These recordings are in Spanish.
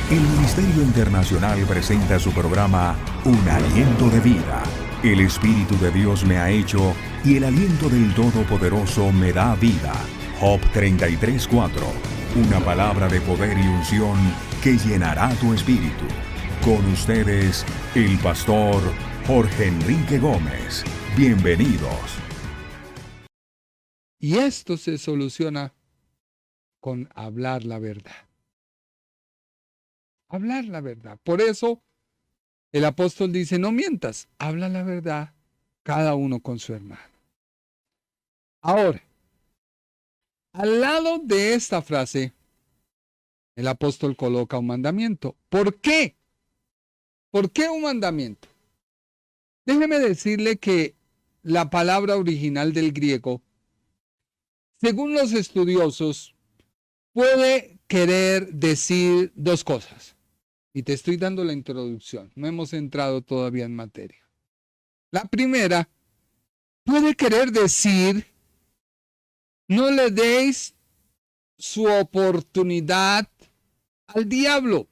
El Ministerio Internacional presenta su programa Un Aliento de Vida. El Espíritu de Dios me ha hecho y el aliento del Todopoderoso me da vida. Job 33:4. Una palabra de poder y unción que llenará tu espíritu. Con ustedes, el pastor Jorge Enrique Gómez. Bienvenidos. Y esto se soluciona con hablar la verdad. Hablar la verdad. Por eso el apóstol dice, no mientas, habla la verdad cada uno con su hermano. Ahora, al lado de esta frase, el apóstol coloca un mandamiento. ¿Por qué? ¿Por qué un mandamiento? Déjeme decirle que la palabra original del griego, según los estudiosos, puede querer decir dos cosas. Y te estoy dando la introducción. No hemos entrado todavía en materia. La primera, puede querer decir, no le deis su oportunidad al diablo.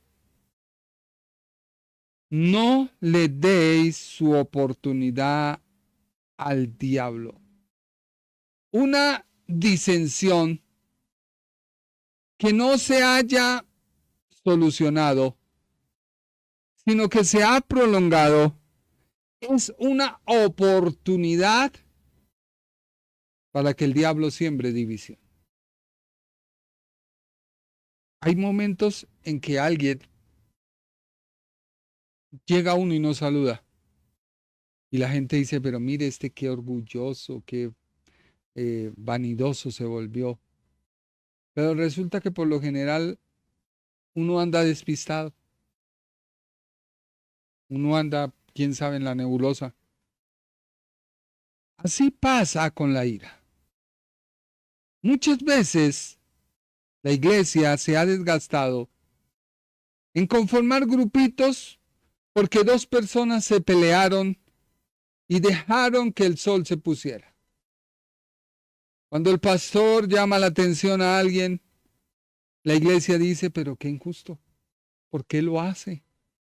No le deis su oportunidad al diablo. Una disensión que no se haya solucionado, sino que se ha prolongado, es una oportunidad para que el diablo siembre división. Hay momentos en que alguien llega a uno y no saluda. Y la gente dice, pero mire qué orgulloso, qué vanidoso se volvió. Pero resulta que por lo general uno anda despistado. Uno anda, quién sabe, en la nebulosa. Así pasa con la ira. Muchas veces la iglesia se ha desgastado en conformar grupitos porque dos personas se pelearon y dejaron que el sol se pusiera. Cuando el pastor llama la atención a alguien, la iglesia dice, pero qué injusto, ¿por qué lo hace?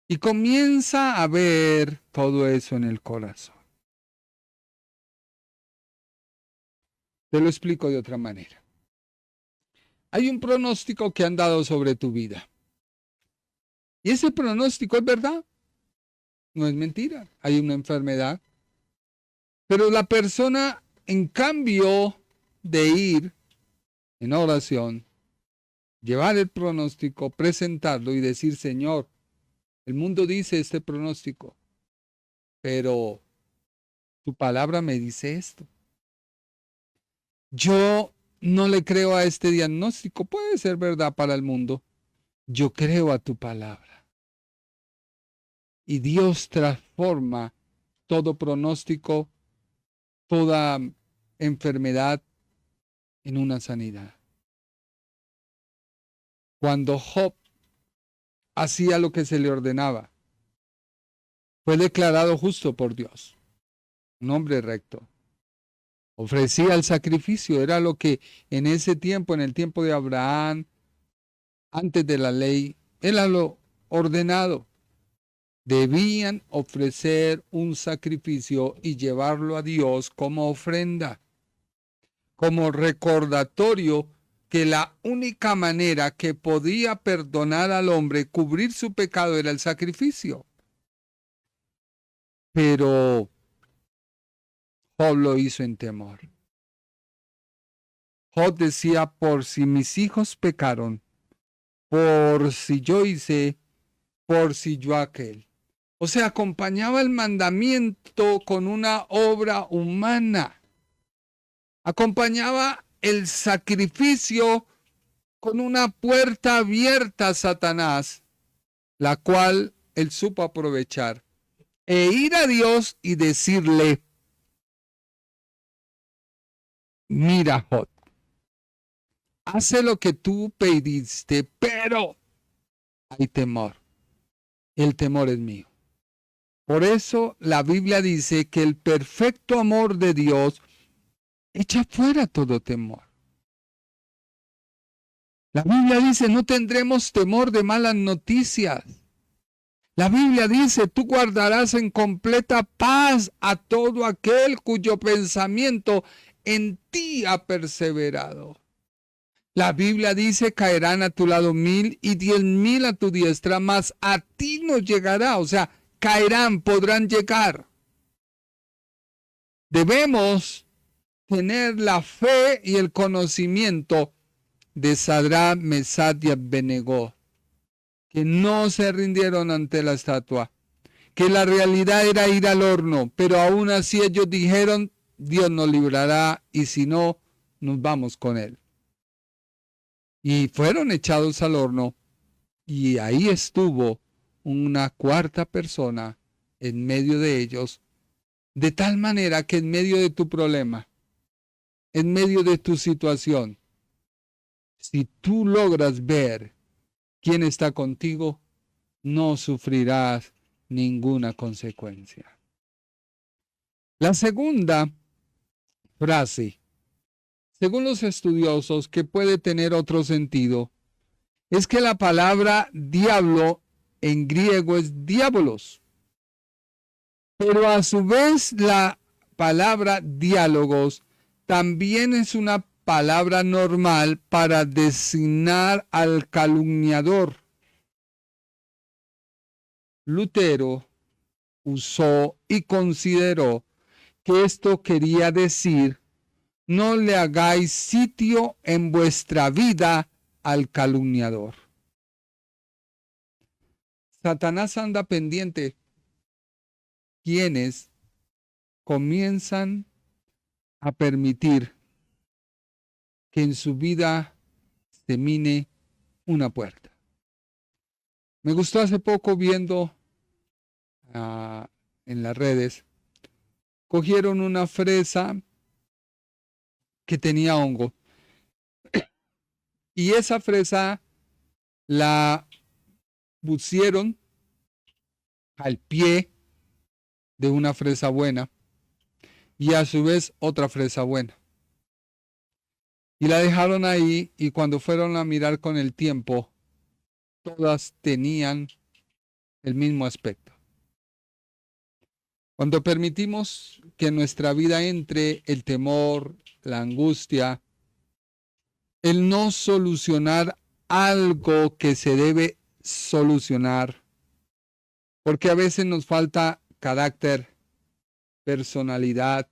Y comienza a ver todo eso en el corazón. Te lo explico de otra manera. Hay un pronóstico que han dado sobre tu vida. Y ese pronóstico es verdad. No es mentira. Hay una enfermedad. Pero la persona, en cambio de ir en oración, llevar el pronóstico, presentarlo y decir, Señor, el mundo dice este pronóstico, pero tu palabra me dice esto. Yo no le creo a este diagnóstico. Puede ser verdad para el mundo. Yo creo a tu palabra. Y Dios transforma todo pronóstico, toda enfermedad en una sanidad. Cuando Job hacía lo que se le ordenaba, fue declarado justo por Dios, un hombre recto. Ofrecía el sacrificio, era lo que en ese tiempo, en el tiempo de Abraham, antes de la ley, era lo ordenado. Debían ofrecer un sacrificio y llevarlo a Dios como ofrenda, como recordatorio que la única manera que podía perdonar al hombre, cubrir su pecado, era el sacrificio. Pero Job lo hizo en temor. Job decía, por si mis hijos pecaron, por si yo hice, por si yo aquel. O sea, acompañaba el mandamiento con una obra humana. Acompañaba el sacrificio con una puerta abierta a Satanás, la cual él supo aprovechar, e ir a Dios y decirle, mira, Job, hace lo que tú pediste, pero hay temor. El temor es mío. Por eso la Biblia dice que el perfecto amor de Dios echa fuera todo temor. La Biblia dice, no tendremos temor de malas noticias. La Biblia dice, tú guardarás en completa paz a todo aquel cuyo pensamiento en ti ha perseverado. La Biblia dice, caerán a tu lado 1000 y 10,000 a tu diestra, mas a ti no llegará. O sea, caerán, podrán llegar. Debemos tener la fe y el conocimiento de Sadrach, Mesach y Abednego, que no se rindieron ante la estatua, que la realidad era ir al horno, pero aún así ellos dijeron, Dios nos librará y si no, nos vamos con él. Y fueron echados al horno y ahí estuvo una cuarta persona en medio de ellos, de tal manera que en medio de tu problema, en medio de tu situación, si tú logras ver quién está contigo, no sufrirás ninguna consecuencia. La segunda frase, según los estudiosos, que puede tener otro sentido, es que la palabra diablo en griego es diabolos. Pero a su vez la palabra diálogos también es una palabra normal para designar al calumniador. Lutero usó y consideró que esto quería decir, no le hagáis sitio en vuestra vida al calumniador. Satanás anda pendiente quienes comienzan a permitir que en su vida se mine una puerta. Me gustó hace poco viendo en las redes, cogieron una fresa que tenía hongo y esa fresa la pusieron al pie de una fresa buena y a su vez otra fresa buena. Y la dejaron ahí y cuando fueron a mirar con el tiempo, todas tenían el mismo aspecto. Cuando permitimos que en nuestra vida entre el temor, la angustia, el no solucionar algo que se debe solucionar, porque a veces nos falta carácter, personalidad,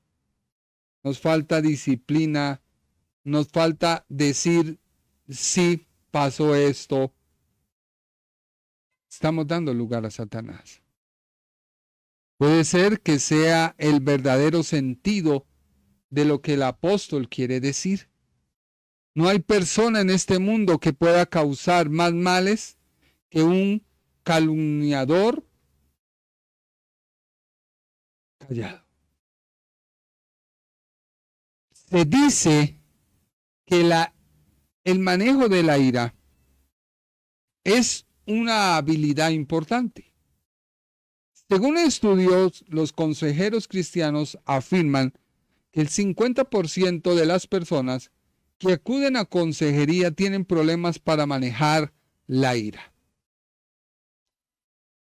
nos falta disciplina, nos falta decir, sí, pasó esto. Estamos dando lugar a Satanás. Puede ser que sea el verdadero sentido de lo que el apóstol quiere decir. No hay persona en este mundo que pueda causar más males que un calumniador callado. Se dice que el manejo de la ira es una habilidad importante. Según estudios, los consejeros cristianos afirman que el 50% de las personas que acuden a consejería tienen problemas para manejar la ira.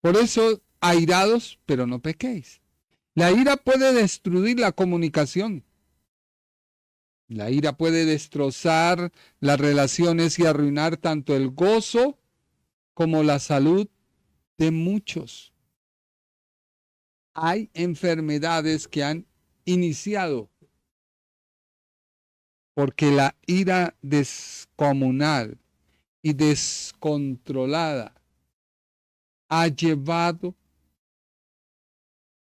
Por eso, airados, pero no pequéis. La ira puede destruir la comunicación. La ira puede destrozar las relaciones y arruinar tanto el gozo como la salud de muchos. Hay enfermedades que han iniciado porque la ira descomunal y descontrolada ha llevado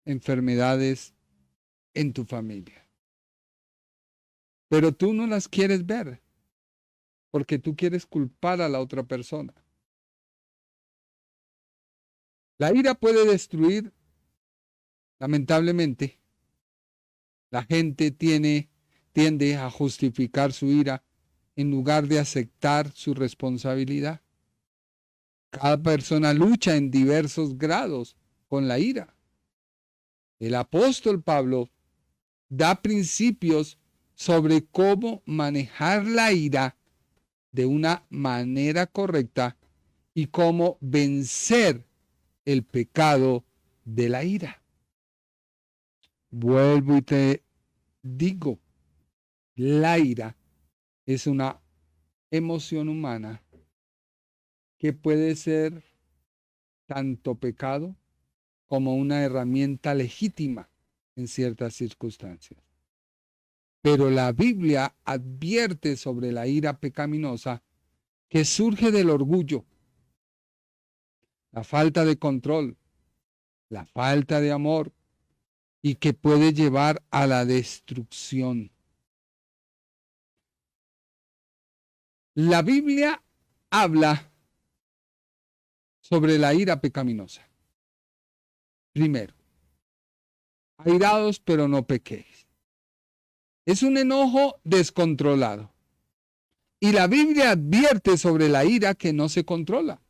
enfermedades en tu familia. Pero tú no las quieres ver porque tú quieres culpar a la otra persona. La ira puede destruir, lamentablemente. La gente tiende a justificar su ira en lugar de aceptar su responsabilidad. Cada persona lucha en diversos grados con la ira. El apóstol Pablo da principios sobre cómo manejar la ira de una manera correcta y cómo vencer el pecado de la ira. Vuelvo y te digo, la ira es una emoción humana que puede ser tanto pecado como una herramienta legítima en ciertas circunstancias. Pero la Biblia advierte sobre la ira pecaminosa que surge del orgullo, la falta de control, la falta de amor y que puede llevar a la destrucción. La Biblia habla sobre la ira pecaminosa. Primero, airados pero no pequéis. Es un enojo descontrolado. Y la Biblia advierte sobre la ira que no se controla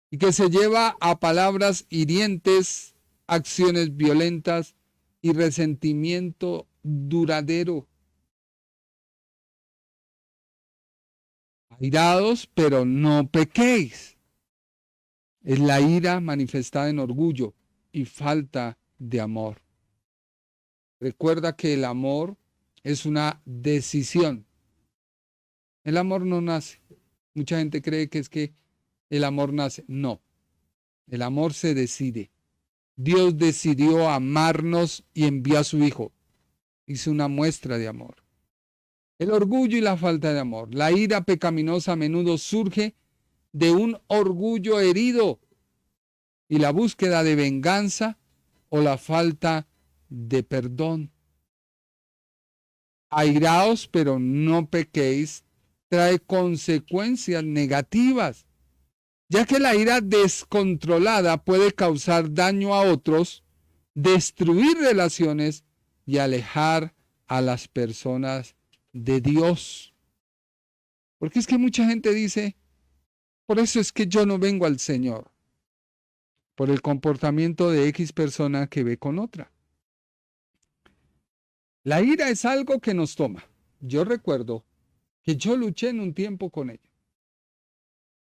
y que se lleva a palabras hirientes, acciones violentas y resentimiento duradero. Airados, pero no pequéis. Es la ira manifestada en orgullo y falta de amor. Recuerda que el amor es una decisión. El amor no nace. Mucha gente cree que es que el amor nace. No, el amor se decide. Dios decidió amarnos y envió a su Hijo. Hizo una muestra de amor. El orgullo y la falta de amor. La ira pecaminosa a menudo surge de un orgullo herido y la búsqueda de venganza o la falta de perdón. Airaos, pero no pequéis, trae consecuencias negativas, ya que la ira descontrolada puede causar daño a otros, destruir relaciones y alejar a las personas de Dios. Porque es que mucha gente dice, por eso es que yo no vengo al Señor, por el comportamiento de X persona que ve con otra. La ira es algo que nos toma. Yo recuerdo que yo luché en un tiempo con ella.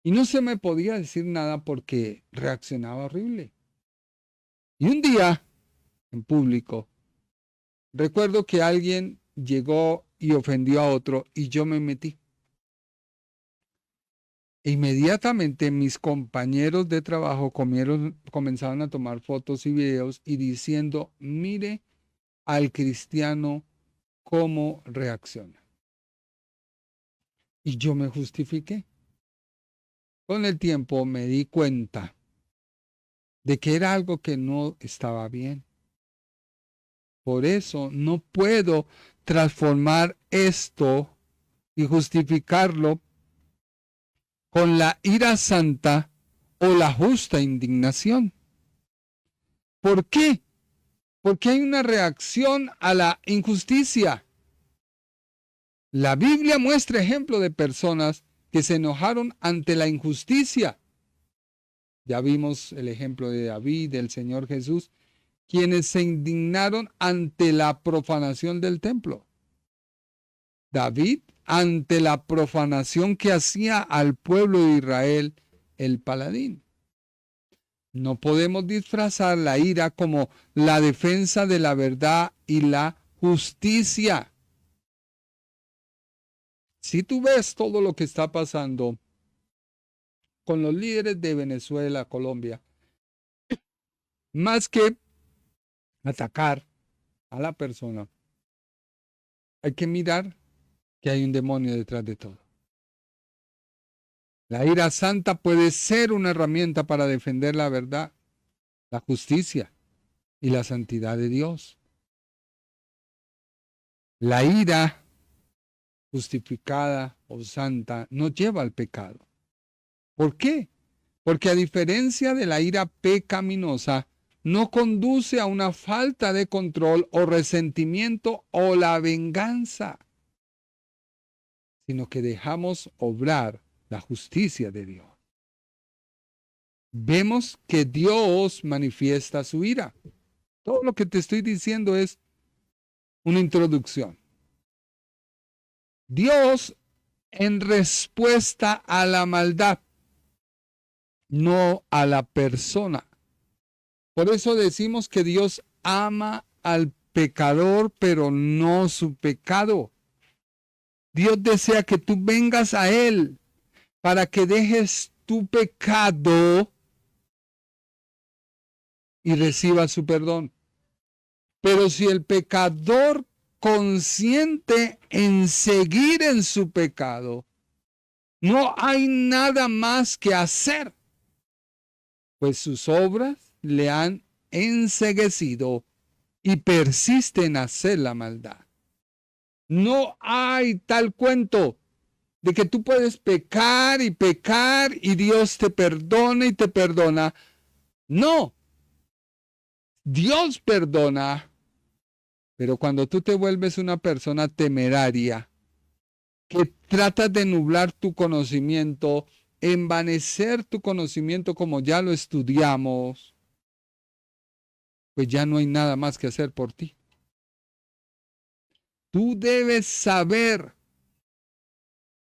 Y no se me podía decir nada porque reaccionaba horrible. Y un día, en público, recuerdo que alguien llegó y ofendió a otro y yo me metí. E inmediatamente mis compañeros de trabajo comenzaron a tomar fotos y videos y diciendo, mire al cristiano cómo reacciona. Y yo me justifiqué. Con el tiempo me di cuenta de que era algo que no estaba bien. Por eso no puedo transformar esto y justificarlo con la ira santa o la justa indignación. ¿Por qué? Porque hay una reacción a la injusticia. La Biblia muestra ejemplo de personas que se enojaron ante la injusticia. Ya vimos el ejemplo de David, del Señor Jesús, quienes se indignaron ante la profanación del templo. David, ante la profanación que hacía al pueblo de Israel el paladín. No podemos disfrazar la ira como la defensa de la verdad y la justicia. Si tú ves todo lo que está pasando con los líderes de Venezuela, Colombia, más que atacar a la persona, hay que mirar que hay un demonio detrás de todo. La ira santa puede ser una herramienta para defender la verdad, la justicia y la santidad de Dios. La ira justificada o santa no lleva al pecado. ¿Por qué? Porque a diferencia de la ira pecaminosa, no conduce a una falta de control o resentimiento o la venganza, sino que dejamos obrar la justicia de Dios. Vemos que Dios manifiesta su ira. Todo lo que te estoy diciendo es una introducción. Dios en respuesta a la maldad, no a la persona. Por eso decimos que Dios ama al pecador, pero no su pecado. Dios desea que tú vengas a Él para que dejes tu pecado y recibas su perdón. Pero si el pecador consiente en seguir en su pecado, no hay nada más que hacer, pues sus obras le han enceguecido y persiste en hacer la maldad. No hay tal cuento de que tú puedes pecar y Dios te perdona y te perdona. No, Dios perdona, pero cuando tú te vuelves una persona temeraria, que tratas de nublar tu conocimiento, envanecer tu conocimiento como ya lo estudiamos, pues ya no hay nada más que hacer por ti. Tú debes saber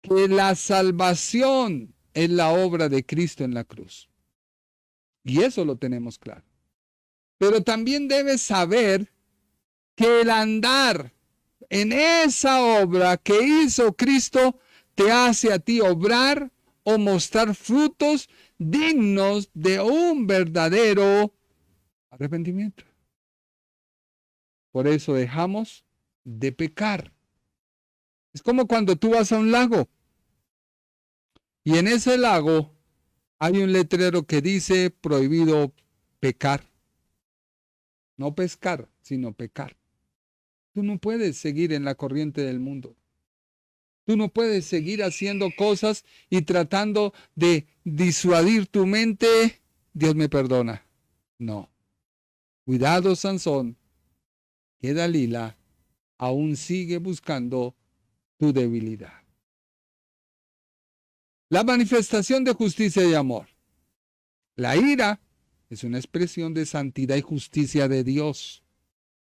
que la salvación es la obra de Cristo en la cruz. Y eso lo tenemos claro. Pero también debes saber que el andar en esa obra que hizo Cristo te hace a ti obrar o mostrar frutos dignos de un verdadero arrepentimiento. Por eso dejamos de pecar. Es como cuando tú vas a un lago y en ese lago hay un letrero que dice prohibido pecar. No pescar, sino pecar. Tú no puedes seguir en la corriente del mundo. Tú no puedes seguir haciendo cosas y tratando de disuadir tu mente. Dios me perdona. No. Cuidado, Sansón, que Dalila aún sigue buscando tu debilidad. La manifestación de justicia y amor. La ira es una expresión de santidad y justicia de Dios,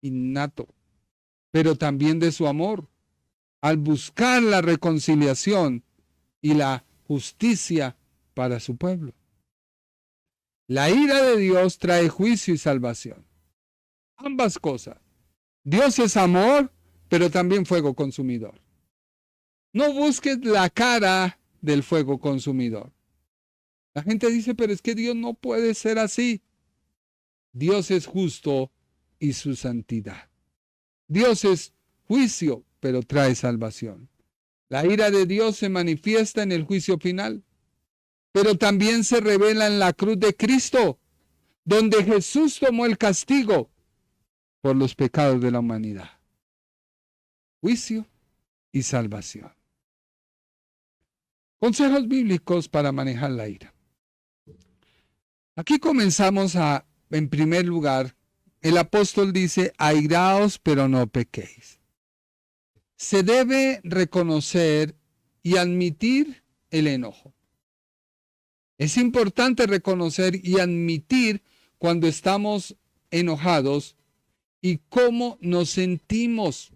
innato, pero también de su amor, al buscar la reconciliación y la justicia para su pueblo. La ira de Dios trae juicio y salvación. Ambas cosas. Dios es amor, pero también fuego consumidor. No busques la cara del fuego consumidor. La gente dice, pero es que Dios no puede ser así. Dios es justo y su santidad. Dios es juicio, pero trae salvación. La ira de Dios se manifiesta en el juicio final, pero también se revela en la cruz de Cristo, donde Jesús tomó el castigo por los pecados de la humanidad. Juicio y salvación. Consejos bíblicos para manejar la ira. Aquí comenzamos en primer lugar, el apóstol dice, airaos pero no pequéis. Se debe reconocer y admitir el enojo. Es importante reconocer y admitir cuando estamos enojados y cómo nos sentimos.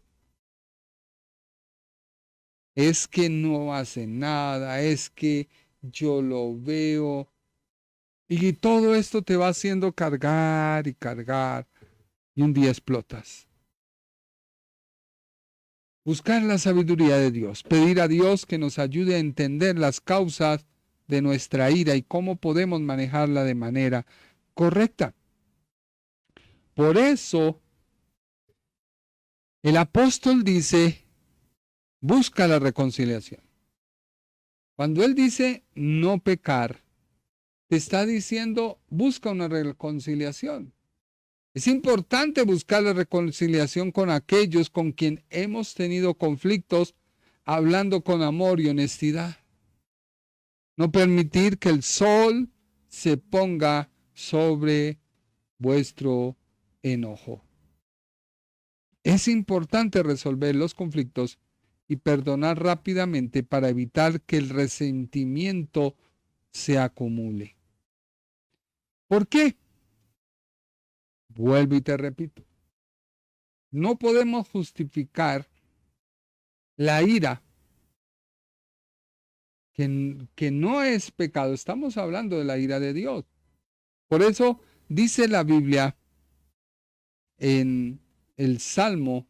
Es que no hace nada, es que yo lo veo. Y todo esto te va haciendo cargar y cargar. Y un día explotas. Buscar la sabiduría de Dios. Pedir a Dios que nos ayude a entender las causas de nuestra ira y cómo podemos manejarla de manera correcta. Por eso, el apóstol dice, busca la reconciliación. Cuando él dice no pecar, te está diciendo busca una reconciliación. Es importante buscar la reconciliación con aquellos con quien hemos tenido conflictos, hablando con amor y honestidad. No permitir que el sol se ponga sobre vuestro enojo. Es importante resolver los conflictos y perdonar rápidamente para evitar que el resentimiento se acumule. ¿Por qué? Vuelvo y te repito. No podemos justificar la ira que no es pecado. Estamos hablando de la ira de Dios. Por eso dice la Biblia en el Salmo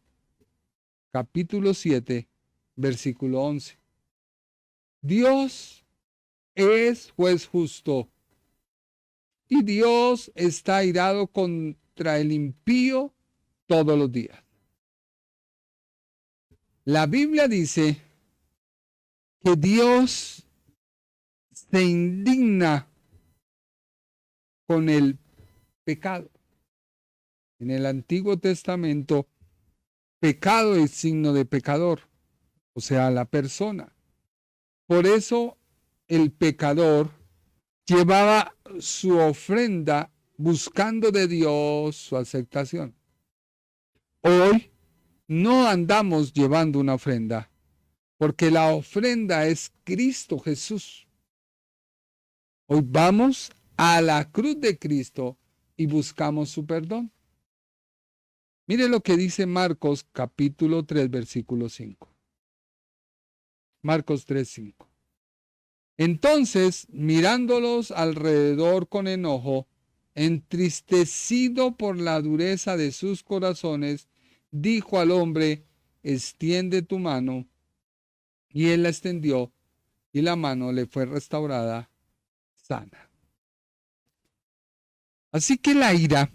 capítulo 7, versículo 11. Dios es juez justo y Dios está airado contra el impío todos los días. La Biblia dice que Dios se indigna con el pecado. En el Antiguo Testamento, pecado es signo de pecador, o sea, la persona. Por eso el pecador llevaba su ofrenda buscando de Dios su aceptación. Hoy no andamos llevando una ofrenda, porque la ofrenda es Cristo Jesús. Hoy vamos a la cruz de Cristo y buscamos su perdón. Mire lo que dice Marcos capítulo 3, versículo 5. Marcos 3, 5. Entonces, mirándolos alrededor con enojo, entristecido por la dureza de sus corazones, dijo al hombre: extiende tu mano. Y él la extendió, y la mano le fue restaurada sana. Así que la ira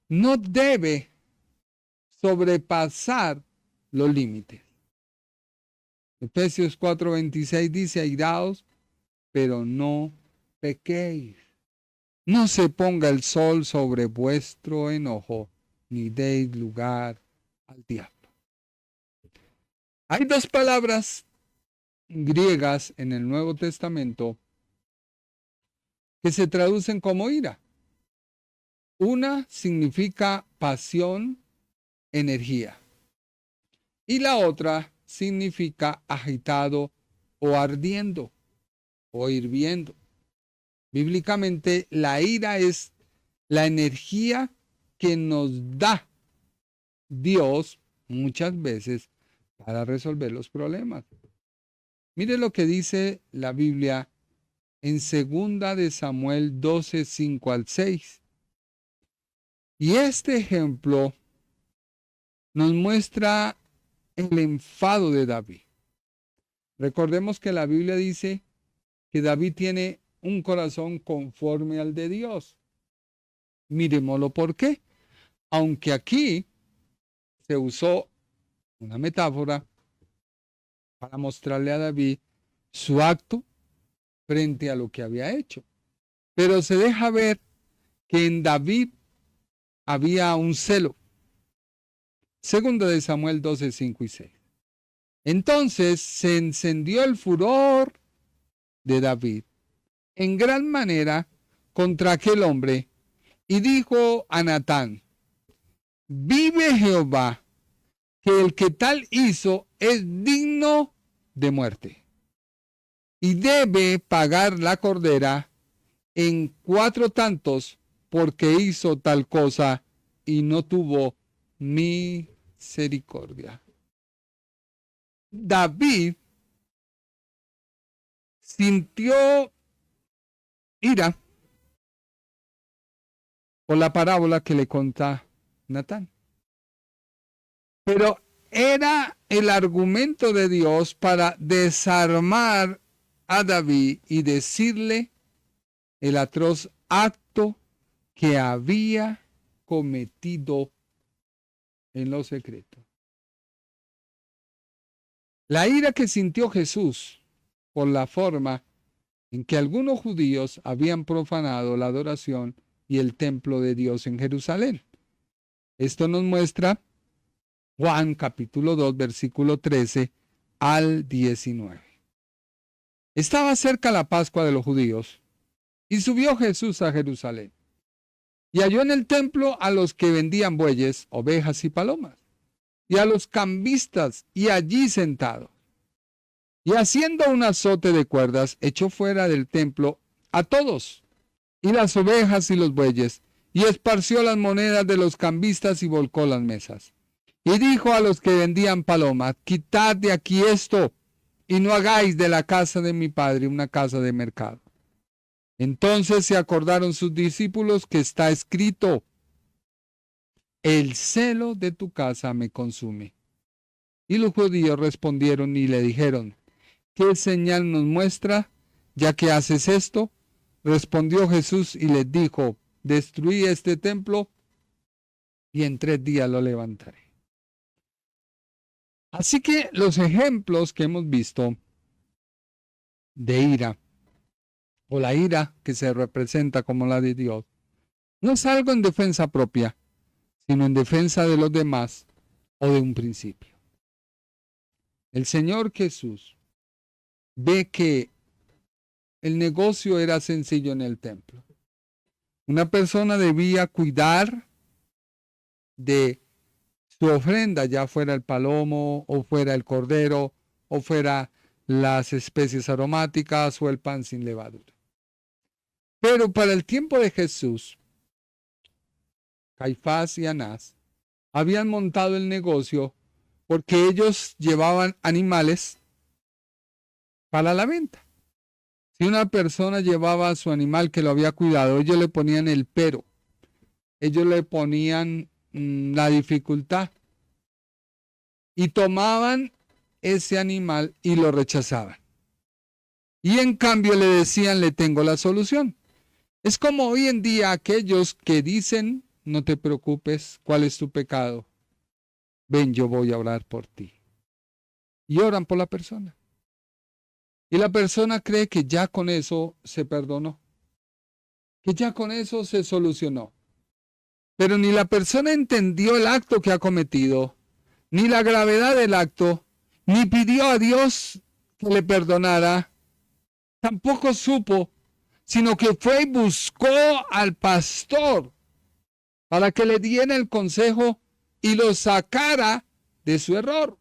no debe sobrepasar los límites. Efesios 4:26 dice: airaos, pero no pequéis. No se ponga el sol sobre vuestro enojo, ni deis lugar al diablo. Hay dos palabras griegas en el Nuevo Testamento que se traducen como ira. Una significa pasión, energía. Y la otra significa agitado o ardiendo o hirviendo. Bíblicamente, la ira es la energía que nos da Dios muchas veces para resolver los problemas. Mire lo que dice la Biblia en 2 de Samuel 12, 5 al 6. Y este ejemplo nos muestra el enfado de David. Recordemos que la Biblia dice que David tiene un corazón conforme al de Dios. Miremoslo por qué. Aunque aquí se usó una metáfora para mostrarle a David su acto frente a lo que había hecho. Pero se deja ver que en David había un celo. 2 de Samuel 12, 5 y 6. Entonces se encendió el furor de David en gran manera contra aquel hombre y dijo a Natán: vive Jehová, que el que tal hizo es digno de muerte y debe pagar la cordera en 4 tantos, porque hizo tal cosa y no tuvo misericordia. David sintió ira por la parábola que le contó Natán. Pero era el argumento de Dios para desarmar a David y decirle el atroz acto que había cometido en lo secreto. La ira que sintió Jesús por la forma en que algunos judíos habían profanado la adoración y el templo de Dios en Jerusalén. Esto nos muestra Juan capítulo 2, versículo 13 al 19. Estaba cerca la Pascua de los judíos y subió Jesús a Jerusalén y halló en el templo a los que vendían bueyes, ovejas y palomas y a los cambistas y allí sentados. Y haciendo un azote de cuerdas, echó fuera del templo a todos, y las ovejas y los bueyes, y esparció las monedas de los cambistas y volcó las mesas. Y dijo a los que vendían palomas: quitad de aquí esto, y no hagáis de la casa de mi padre una casa de mercado. Entonces se acordaron sus discípulos que está escrito: el celo de tu casa me consume. Y los judíos respondieron y le dijeron: ¿qué señal nos muestra, ya que haces esto? Respondió Jesús y les dijo: destruí este templo y en 3 días lo levantaré. Así que los ejemplos que hemos visto de ira, o la ira que se representa como la de Dios, no es algo en defensa propia, sino en defensa de los demás o de un principio. El Señor Jesús ve que el negocio era sencillo en el templo. Una persona debía cuidar de su ofrenda, ya fuera el palomo, o fuera el cordero, o fuera las especies aromáticas, o el pan sin levadura. Pero para el tiempo de Jesús, Caifás y Anás habían montado el negocio porque ellos llevaban animales para la venta. Si una persona llevaba a su animal que lo había cuidado, ellos le ponían el pero, ellos le ponían la dificultad y tomaban ese animal y lo rechazaban. Y en cambio le decían: le tengo la solución. Es como hoy en día aquellos que dicen: no te preocupes, ¿cuál es tu pecado? Ven, yo voy a orar por ti. Y oran por la persona. Y la persona cree que ya con eso se perdonó, que ya con eso se solucionó. Pero ni la persona entendió el acto que ha cometido, ni la gravedad del acto, ni pidió a Dios que le perdonara, tampoco supo, sino que fue y buscó al pastor para que le diera el consejo y lo sacara de su error.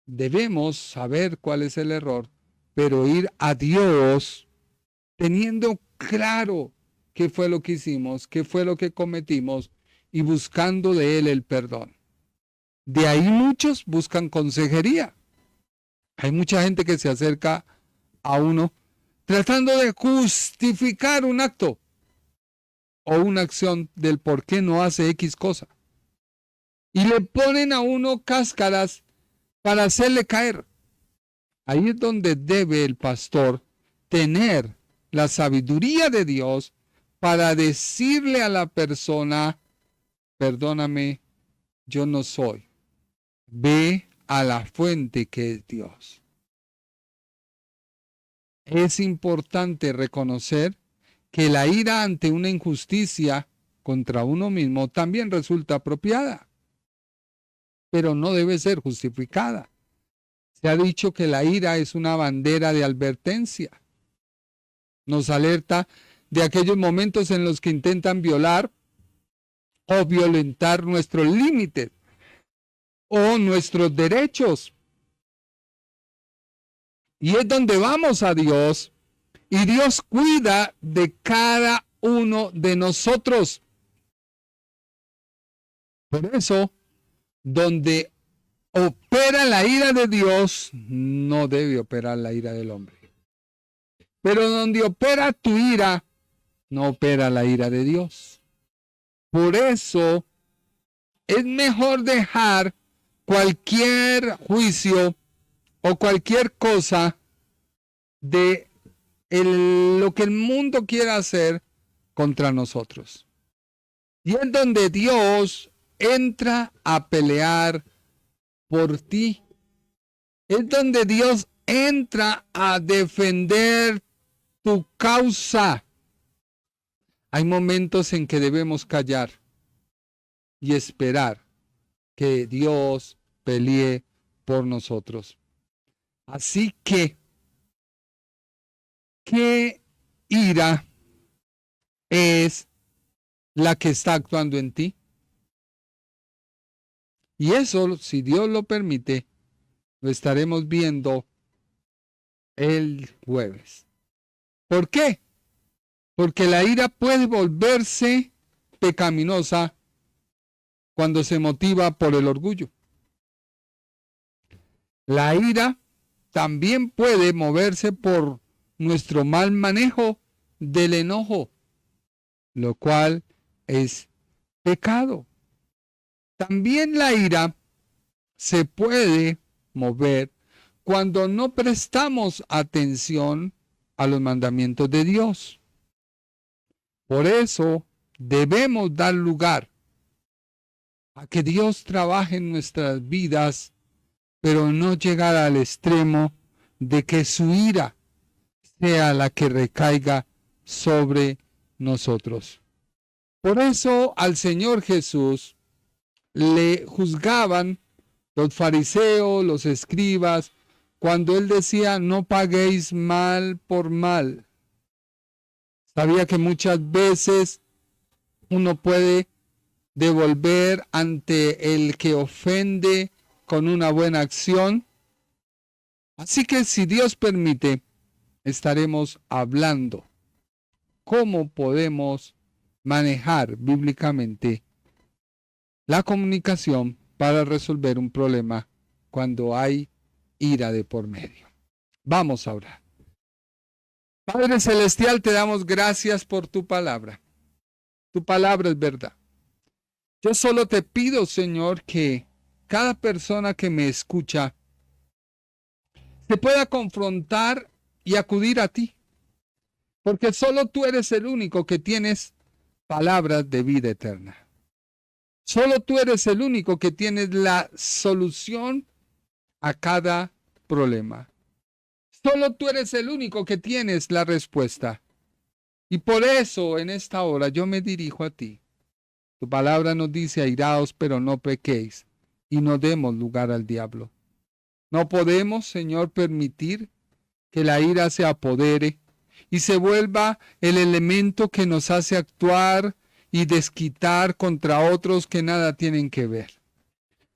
Debemos saber cuál es el error, pero ir a Dios teniendo claro qué fue lo que hicimos, qué fue lo que cometimos, y buscando de Él el perdón. De ahí muchos buscan consejería. Hay mucha gente que se acerca a uno tratando de justificar un acto o una acción del por qué no hace X cosa. Y le ponen a uno cáscaras para hacerle caer. Ahí es donde debe el pastor tener la sabiduría de Dios para decirle a la persona: perdóname, yo no soy. Ve a la fuente que es Dios. Es importante reconocer que la ira ante una injusticia contra uno mismo también resulta apropiada, pero no debe ser justificada. Se ha dicho que la ira es una bandera de advertencia. Nos alerta de aquellos momentos en los que intentan violar o violentar nuestros límites o nuestros derechos. Y es donde vamos a Dios, y Dios cuida de cada uno de nosotros. Por eso, donde opera la ira de Dios, no debe operar la ira del hombre. Pero donde opera tu ira, no opera la ira de Dios. Por eso es mejor dejar cualquier juicio o cualquier cosa de lo que el mundo quiera hacer contra nosotros. Y es donde Dios entra a pelear por ti. Es donde Dios entra a defender tu causa. Hay momentos en que debemos callar y esperar que Dios pelee por nosotros. Así que, ¿qué ira es la que está actuando en ti? Y eso, si Dios lo permite, lo estaremos viendo el jueves. ¿Por qué? Porque la ira puede volverse pecaminosa cuando se motiva por el orgullo. La ira también puede moverse por nuestro mal manejo del enojo, lo cual es pecado. También la ira se puede mover cuando no prestamos atención a los mandamientos de Dios. Por eso debemos dar lugar a que Dios trabaje en nuestras vidas, pero no llegar al extremo de que su ira sea la que recaiga sobre nosotros. Por eso al Señor Jesús le juzgaban los fariseos, los escribas, cuando él decía, no paguéis mal por mal. Sabía que muchas veces uno puede devolver ante el que ofende con una buena acción. Así que si Dios permite, estaremos hablando cómo podemos manejar bíblicamente la comunicación para resolver un problema cuando hay ira de por medio. Vamos a orar. Padre Celestial, te damos gracias por tu palabra. Tu palabra es verdad. Yo solo te pido, Señor, que cada persona que me escucha se pueda confrontar y acudir a ti, porque solo tú eres el único que tienes palabras de vida eterna. Solo tú eres el único que tienes la solución a cada problema. Solo tú eres el único que tienes la respuesta. Y por eso en esta hora yo me dirijo a ti. Tu palabra nos dice, airaos, pero no pequéis, y no demos lugar al diablo. No podemos, Señor, permitir que la ira se apodere y se vuelva el elemento que nos hace actuar y desquitar contra otros que nada tienen que ver.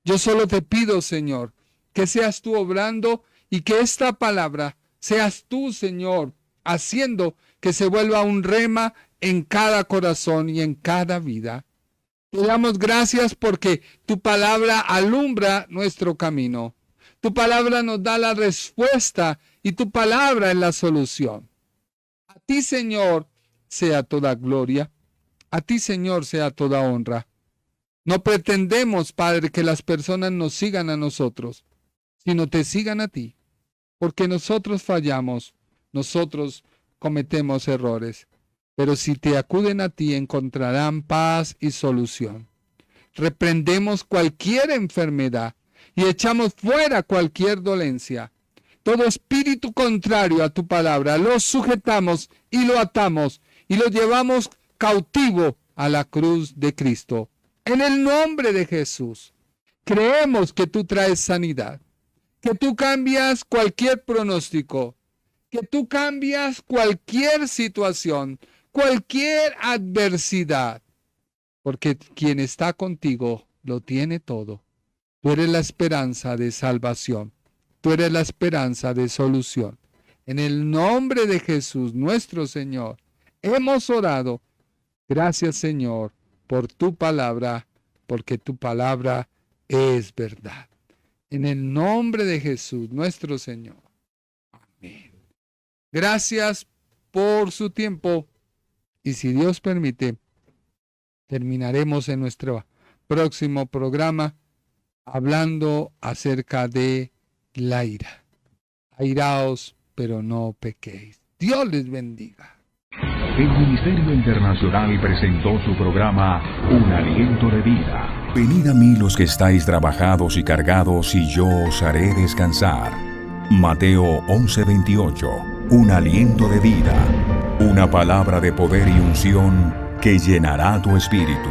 Yo solo te pido, Señor, que seas tú obrando y que esta palabra seas tú, Señor, haciendo que se vuelva un rema en cada corazón y en cada vida. Te damos gracias porque tu palabra alumbra nuestro camino. Tu palabra nos da la respuesta y tu palabra es la solución. A ti, Señor, sea toda gloria. A ti, Señor, sea toda honra. No pretendemos, Padre, que las personas nos sigan a nosotros, sino te sigan a ti. Porque nosotros fallamos, nosotros cometemos errores. Pero si te acuden a ti, encontrarán paz y solución. Reprendemos cualquier enfermedad y echamos fuera cualquier dolencia. Todo espíritu contrario a tu palabra lo sujetamos y lo atamos y lo llevamos cautivo a la cruz de Cristo. En el nombre de Jesús, creemos que tú traes sanidad, que tú cambias cualquier pronóstico, que tú cambias cualquier situación, cualquier adversidad, porque quien está contigo lo tiene todo. Tú eres la esperanza de salvación, tú eres la esperanza de solución. En el nombre de Jesús, nuestro Señor, hemos orado. Gracias, Señor, por tu palabra, porque tu palabra es verdad. En el nombre de Jesús, nuestro Señor. Amén. Gracias por su tiempo. Y si Dios permite, terminaremos en nuestro próximo programa hablando acerca de la ira. Airaos, pero no pequéis. Dios les bendiga. El Ministerio Internacional presentó su programa Un Aliento de Vida. Venid a mí los que estáis trabajados y cargados, y yo os haré descansar. Mateo 11:28. Un aliento de vida. Una palabra de poder y unción que llenará tu espíritu.